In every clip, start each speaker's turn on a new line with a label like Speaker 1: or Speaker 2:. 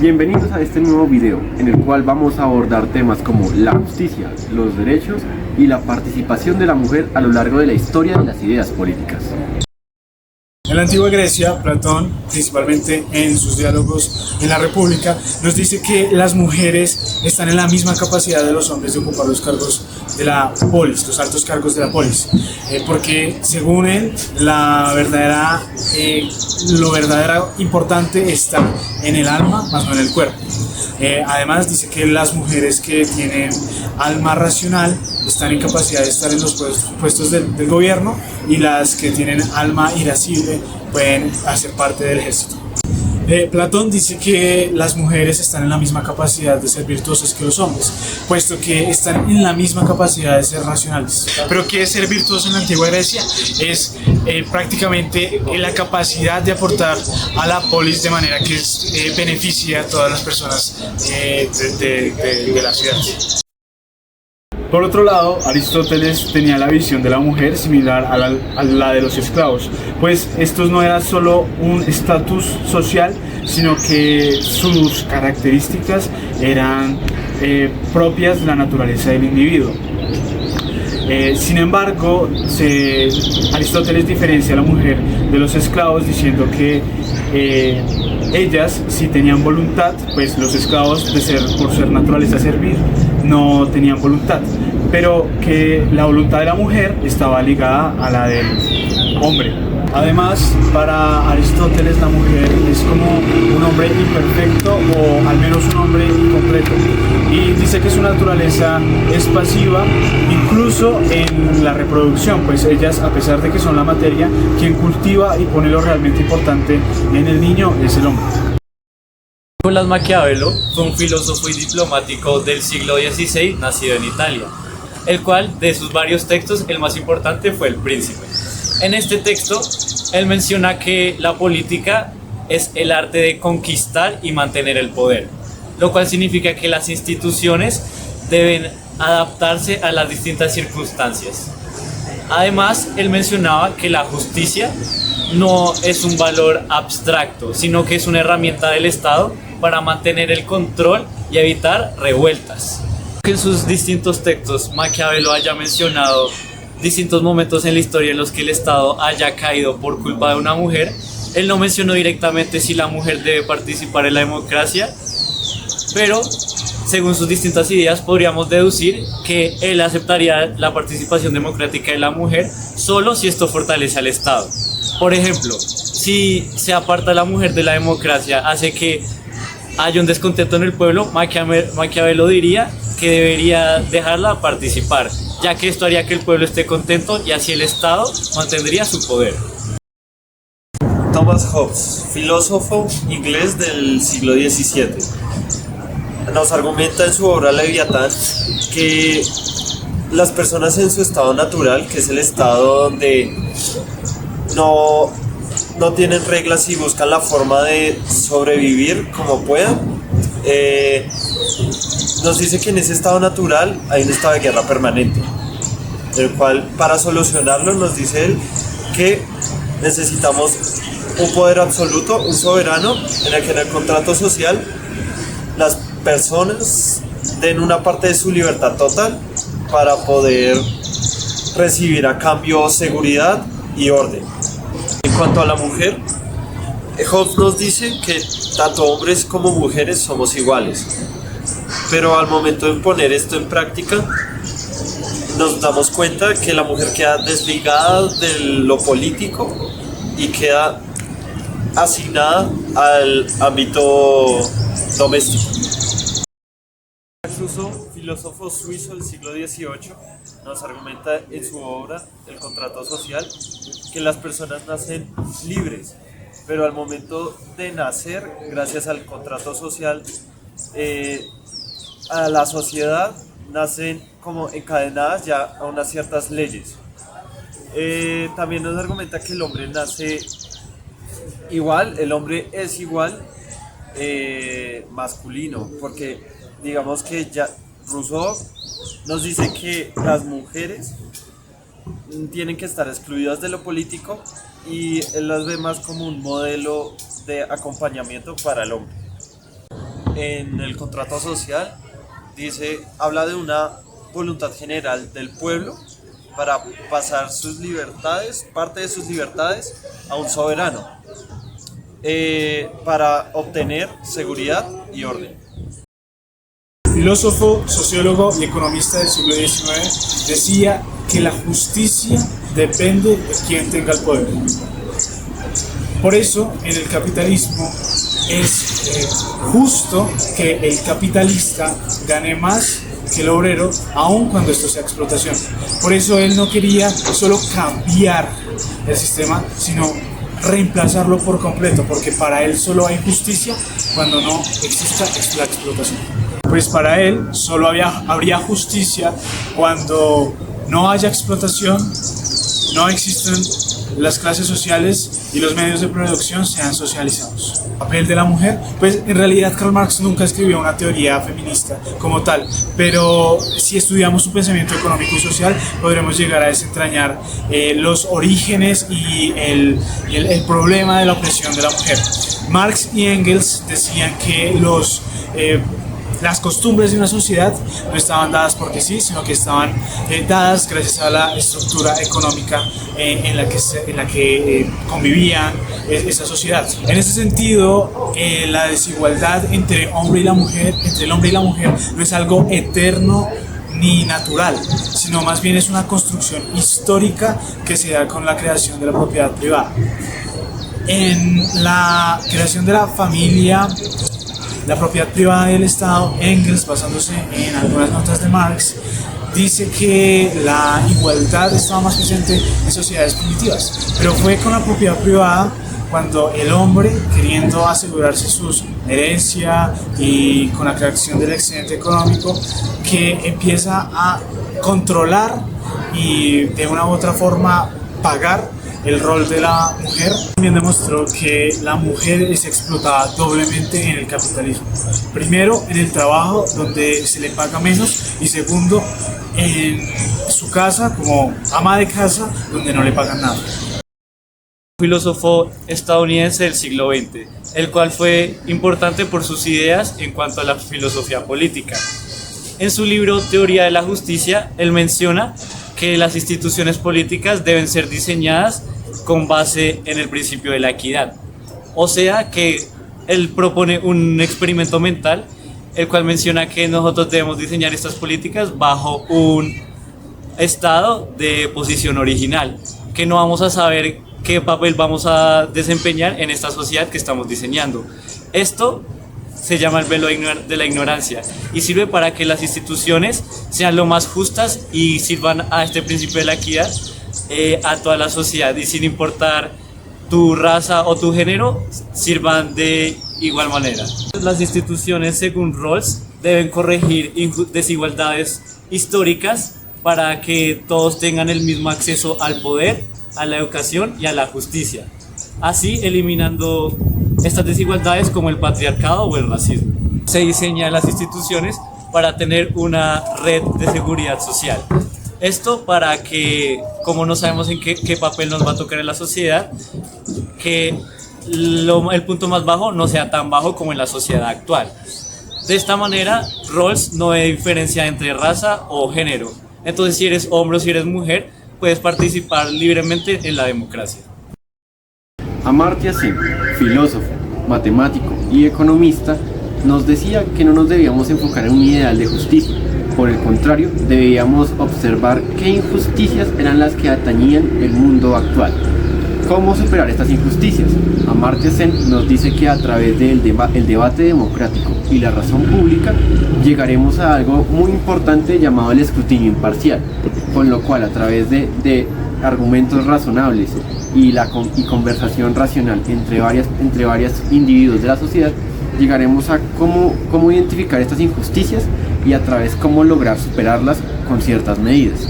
Speaker 1: Bienvenidos a este nuevo video en el cual vamos a abordar temas como la justicia, los derechos y la participación de la mujer a lo largo de la historia de las ideas políticas.
Speaker 2: En la antigua Grecia, Platón, principalmente en sus diálogos en la República, nos dice que las mujeres están en la misma capacidad de los hombres de ocupar los cargos de la polis, los altos cargos de la polis, porque según él, lo verdadero importante está en el alma, más no en el cuerpo. Además dice que las mujeres que tienen alma racional están en capacidad de estar en los puestos del gobierno, y las que tienen alma irascible pueden hacer parte del ejército. Platón dice que las mujeres están en la misma capacidad de ser virtuosas que los hombres, puesto que están en la misma capacidad de ser racionales. ¿Pero qué es ser virtuoso en la antigua Grecia? Es prácticamente la capacidad de aportar a la polis de manera que beneficie a todas las personas de la ciudad.
Speaker 3: Por otro lado, Aristóteles tenía la visión de la mujer similar a la de los esclavos, pues estos no eran solo un estatus social, sino que sus características eran propias de la naturaleza del individuo. Sin embargo, Aristóteles diferencia a la mujer de los esclavos diciendo que ellas sí tenían voluntad, pues los esclavos, por ser naturaleza servir, no tenían voluntad, pero que la voluntad de la mujer estaba ligada a la del hombre. Además, para Aristóteles la mujer es como un hombre imperfecto, o al menos un hombre incompleto, y dice que su naturaleza es pasiva incluso en la reproducción, pues ellas, a pesar de que son la materia, quien cultiva y pone lo realmente importante en el niño es el hombre.
Speaker 4: Nicolás Maquiavelo fue un filósofo y diplomático del siglo XVI nacido en Italia, el cual, de sus varios textos, el más importante fue El Príncipe. En este texto, él menciona que la política es el arte de conquistar y mantener el poder, lo cual significa que las instituciones deben adaptarse a las distintas circunstancias. Además, él mencionaba que la justicia no es un valor abstracto, sino que es una herramienta del Estado para mantener el control y evitar revueltas. Que en sus distintos textos Maquiavelo haya mencionado distintos momentos en la historia en los que el Estado haya caído por culpa de una mujer, él no mencionó directamente si la mujer debe participar en la democracia, pero según sus distintas ideas podríamos deducir que él aceptaría la participación democrática de la mujer solo si esto fortalece al Estado. Por ejemplo, si se aparta la mujer de la democracia, hace que haya un descontento en el pueblo, Maquiavelo diría que debería dejarla participar, ya que esto haría que el pueblo esté contento y así el Estado mantendría su poder.
Speaker 5: Thomas Hobbes, filósofo inglés del siglo XVII, nos argumenta en su obra Leviatán que las personas en su estado natural, que es el estado donde no tienen reglas y buscan la forma de sobrevivir como puedan, nos dice que en ese estado natural hay un estado de guerra permanente, el cual, para solucionarlo, nos dice él que necesitamos un poder absoluto, un soberano, en el que en el contrato social las personas den una parte de su libertad total para poder recibir a cambio seguridad y orden. En cuanto a la mujer, Hobbes nos dice que tanto hombres como mujeres somos iguales, pero al momento de poner esto en práctica nos damos cuenta que la mujer queda desligada de lo político y queda asignada al ámbito doméstico. Rousseau, filósofo suizo del siglo XVIII, nos argumenta en su obra El contrato social que las personas nacen libres, pero al momento de nacer, gracias al contrato social, a la sociedad nacen como encadenadas ya a unas ciertas leyes. También nos argumenta que el hombre nace igual, el hombre es igual masculino, porque digamos que ya Rousseau nos dice que las mujeres tienen que estar excluidas de lo político y él las ve más como un modelo de acompañamiento para el hombre. en el contrato social habla de una voluntad general del pueblo para pasar sus libertades, parte de sus libertades, a un soberano, para obtener seguridad y orden.
Speaker 2: Filósofo, sociólogo y economista del siglo XIX decía que la justicia depende de quien tenga el poder. Por eso, en el capitalismo es justo que el capitalista gane más que el obrero, aun cuando esto sea explotación. Por eso él no quería solo cambiar el sistema, sino reemplazarlo por completo, porque para él solo hay justicia cuando no exista la explotación. Pues para él solo habría justicia cuando no haya explotación, no existan las clases sociales y los medios de producción sean socializados. El papel de la mujer, pues en realidad Karl Marx nunca escribió una teoría feminista como tal, pero si estudiamos su pensamiento económico y social podremos llegar a desentrañar los orígenes y el problema de la opresión de la mujer. Marx y Engels decían que las costumbres de una sociedad no estaban dadas porque sí, sino que estaban dadas gracias a la estructura económica en la que convivía esa sociedad. En ese sentido, la desigualdad entre el hombre y la mujer no es algo eterno ni natural, sino más bien es una construcción histórica que se da con la creación de la propiedad privada. En la creación de la familia, la propiedad privada del Estado, Engels, basándose en algunas notas de Marx, dice que la igualdad estaba más presente en sociedades primitivas, pero fue con la propiedad privada cuando el hombre, queriendo asegurarse su herencia y con la creación del excedente económico, que empieza a controlar y de una u otra forma pagar el rol de la mujer. También demostró que la mujer es explotada doblemente en el capitalismo. Primero, en el trabajo, donde se le paga menos, y segundo, en su casa, como ama de casa, donde no le pagan nada.
Speaker 4: Filósofo estadounidense del siglo XX, el cual fue importante por sus ideas en cuanto a la filosofía política. En su libro Teoría de la Justicia, él menciona que las instituciones políticas deben ser diseñadas con base en el principio de la equidad. O sea que él propone un experimento mental, el cual menciona que nosotros debemos diseñar estas políticas bajo un estado de posición original, que no vamos a saber qué papel vamos a desempeñar en esta sociedad que estamos diseñando. Esto se llama el velo de la ignorancia y sirve para que las instituciones sean lo más justas y sirvan a este principio de la equidad a toda la sociedad, y sin importar tu raza o tu género, sirvan de igual manera. Las instituciones, según Rawls, deben corregir desigualdades históricas para que todos tengan el mismo acceso al poder, a la educación y a la justicia, así eliminando estas desigualdades como el patriarcado o el racismo. Se diseñan las instituciones para tener una red de seguridad social. Esto para que, como no sabemos en qué papel nos va a tocar en la sociedad, que el punto más bajo no sea tan bajo como en la sociedad actual. De esta manera, Rawls no ve diferencia entre raza o género. Entonces, si eres hombre o si eres mujer, puedes participar libremente en la democracia.
Speaker 1: Amartya Sen, filósofo, matemático y economista, nos decía que no nos debíamos enfocar en un ideal de justicia. Por el contrario, debíamos observar qué injusticias eran las que atañían el mundo actual. ¿Cómo superar estas injusticias? Amartya Sen nos dice que a través del debate democrático y la razón pública llegaremos a algo muy importante llamado el escrutinio imparcial, con lo cual a través de argumentos razonables y conversación racional entre varios individuos de la sociedad, llegaremos a cómo identificar estas injusticias y a través cómo lograr superarlas con ciertas medidas.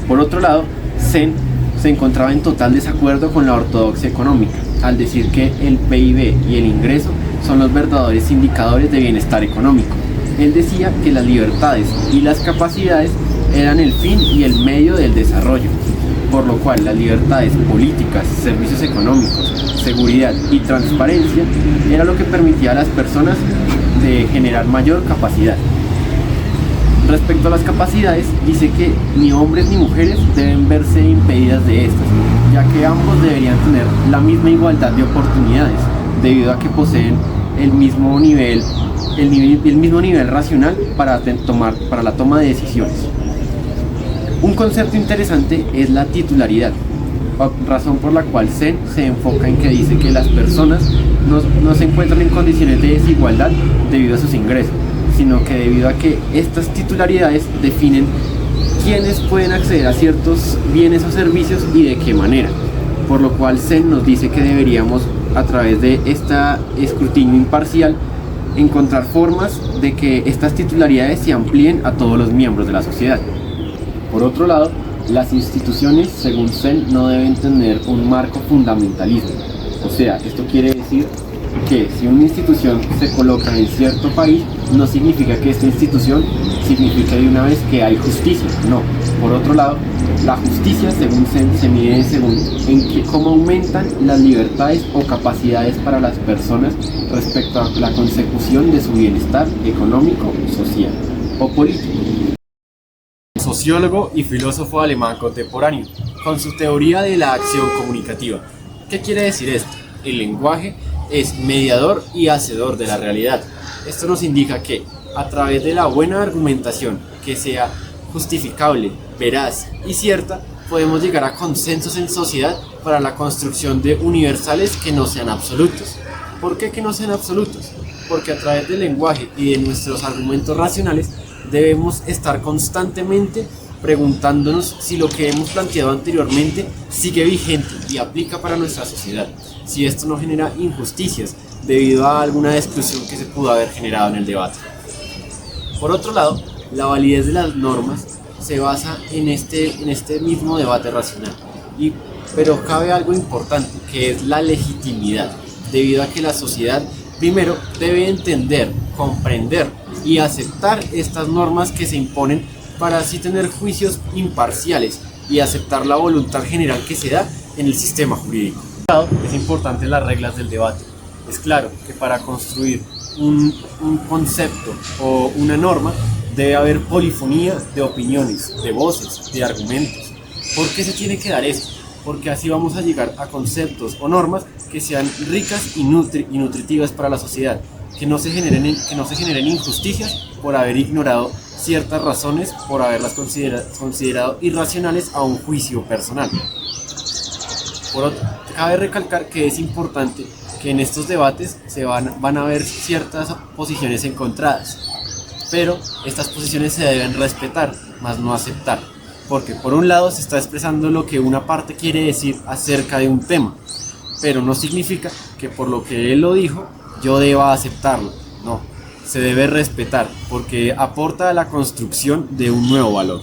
Speaker 1: Por otro lado, Sen se encontraba en total desacuerdo con la ortodoxia económica, al decir que el PIB y el ingreso son los verdaderos indicadores de bienestar económico. Él decía que las libertades y las capacidades eran el fin y el medio del desarrollo, por lo cual las libertades políticas, servicios económicos, seguridad y transparencia era lo que permitía a las personas de generar mayor capacidad. Respecto a las capacidades, dice que ni hombres ni mujeres deben verse impedidas de estas, ya que ambos deberían tener la misma igualdad de oportunidades, debido a que poseen el mismo nivel racional para la toma de decisiones. Un concepto interesante es la titularidad, razón por la cual Zen se enfoca en que dice que las personas no se encuentran en condiciones de desigualdad debido a sus ingresos, sino que debido a que estas titularidades definen quiénes pueden acceder a ciertos bienes o servicios y de qué manera, por lo cual Zen nos dice que deberíamos, a través de este escrutinio imparcial, encontrar formas de que estas titularidades se amplíen a todos los miembros de la sociedad. Por otro lado, las instituciones, según Zen, no deben tener un marco fundamentalismo. O sea, esto quiere decir que si una institución se coloca en cierto país, no significa que esta institución signifique de una vez que hay justicia, no. Por otro lado, la justicia, según Zen, se mide en cómo aumentan las libertades o capacidades para las personas respecto a la consecución de su bienestar económico, social o político. Sociólogo y filósofo alemán contemporáneo, con su teoría de la acción comunicativa. ¿Qué quiere decir esto? El lenguaje es mediador y hacedor de la realidad. Esto nos indica que, a través de la buena argumentación que sea justificable, veraz y cierta, podemos llegar a consensos en sociedad para la construcción de universales que no sean absolutos. ¿Por qué que no sean absolutos? Porque a través del lenguaje y de nuestros argumentos racionales debemos estar constantemente preguntándonos si lo que hemos planteado anteriormente sigue vigente y aplica para nuestra sociedad, si esto no genera injusticias debido a alguna exclusión que se pudo haber generado en el debate. Por otro lado, la validez de las normas se basa en este mismo debate racional, pero cabe algo importante, que es la legitimidad, debido a que la sociedad primero debe entender, comprender y aceptar estas normas que se imponen para así tener juicios imparciales y aceptar la voluntad general que se da en el sistema jurídico. Es importante las reglas del debate. Es claro que para construir un concepto o una norma debe haber polifonía de opiniones, de voces, de argumentos. ¿Por qué se tiene que dar esto? Porque así vamos a llegar a conceptos o normas que sean ricas y nutritivas para la sociedad, que no se generen injusticias por haber ignorado ciertas razones, por haberlas considerado irracionales a un juicio personal. Cabe recalcar que es importante que en estos debates van a haber ciertas posiciones encontradas, pero estas posiciones se deben respetar, más no aceptar, porque por un lado se está expresando lo que una parte quiere decir acerca de un tema, pero no significa que por lo que él lo dijo yo deba aceptarlo, no, se debe respetar porque aporta a la construcción de un nuevo valor.